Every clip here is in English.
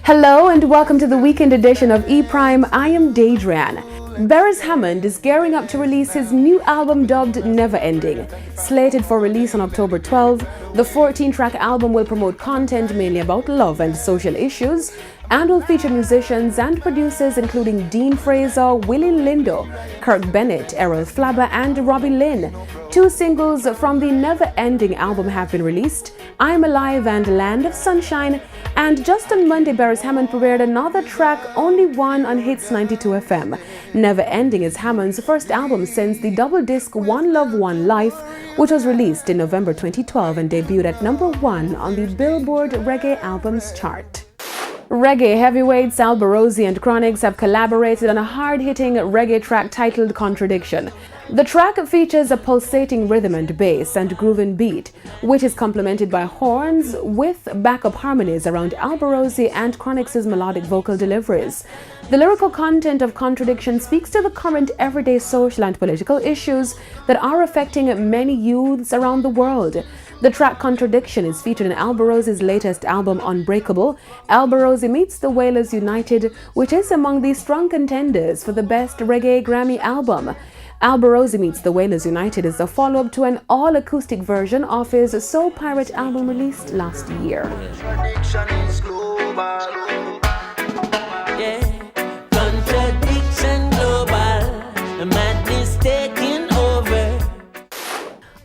Hello and welcome to the weekend edition of E-Prime. I am Daedran. Beres Hammond is gearing up to release his new album dubbed Never Ending. Slated for release on October 12, the 14-track album will promote content mainly about love and social issues and will feature musicians and producers including Dean Fraser, Willie Lindo, Kirk Bennett, Errol Flabber and Robbie Lynn. Two singles from the Never Ending album have been released, I'm Alive and Land of Sunshine, and just on Monday Beres Hammond premiered another track, Only One, on Hits 92 FM. Never Ending is Hammond's first album since the double disc One Love, One Life, which was released in November 2012 and debuted at #1 on the Billboard Reggae Albums chart. Reggae heavyweights Alborosie and Chronixx have collaborated on a hard-hitting reggae track titled Contradiction. The track features a pulsating rhythm and bass and grooving beat, which is complemented by horns with backup harmonies around Alborosie and Chronixx's melodic vocal deliveries. The lyrical content of Contradiction speaks to the current everyday social and political issues that are affecting many youths around the world. The track Contradiction is featured in Alborosie's latest album Unbreakable. Alborosie meets the Wailers United, which is among the strong contenders for the Best Reggae Grammy album. Alborosie Meets the Wailers United is a follow-up to an all-acoustic version of his Soul Pirate album released last year. Contradiction is global. Yeah. Contradiction global. Madness taking over.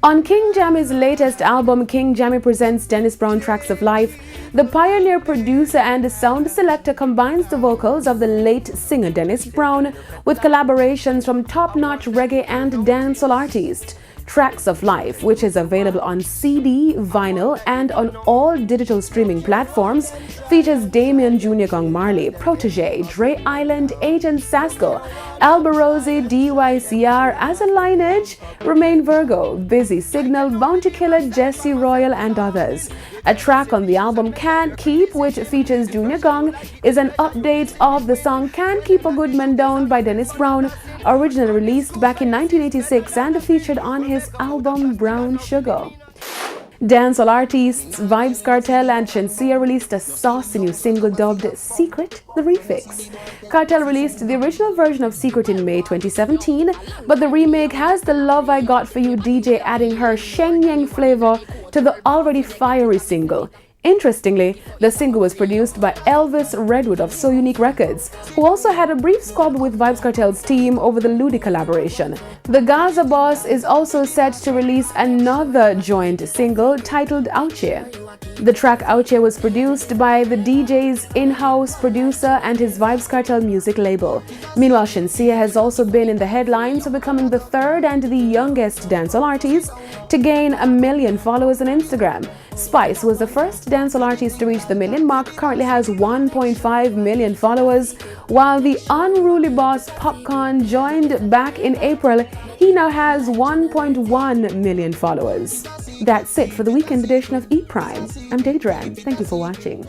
On King Jammy's latest album, King Jammy presents Dennis Brown Tracks of Life. The pioneer producer and sound selector combines the vocals of the late singer Dennis Brown with collaborations from top-notch reggae and dancehall artists. Tracks of Life, which is available on CD, vinyl, and on all digital streaming platforms, features Damien Jr. Gong Marley, Protege, Dre Island, Agent Sasko, Alborosie, DYCR, As a Lineage, Remain Virgo, Busy Signal, Bounty Killer, Jesse Royal, and others. A track on the album Can't Keep, which features Junior Gong, is an update of the song Can't Keep a Good Man Down by Dennis Brown, originally released back in 1986 and featured on his album Brown Sugar. Dancehall artists Vybz Kartel and Shenseea released a saucy new single dubbed Secret, the Refix. Kartel released the original version of Secret in May 2017, but the remake has the Love I Got For You DJ adding her Shenyang flavor to the already fiery single. Interestingly, the single was produced by Elvis Redwood of So Unique Records, who also had a brief squabble with Vybz Kartel's team over the Ludi collaboration. The Gaza Boss is also set to release another joint single titled Ouchie. The track Ouchie was produced by the DJ's in-house producer and his Vybz Kartel music label. Meanwhile, Shenseea has also been in the headlines for becoming the third and the youngest dancehall artist to gain 1 million followers on Instagram. Spice was the first dancehall artist to reach the million mark, currently has 1.5 million followers, while the unruly boss Popcorn joined back in April. He now has 1.1 million followers. That's it for the weekend edition of E-Prime. I'm Daedran. Thank you for watching.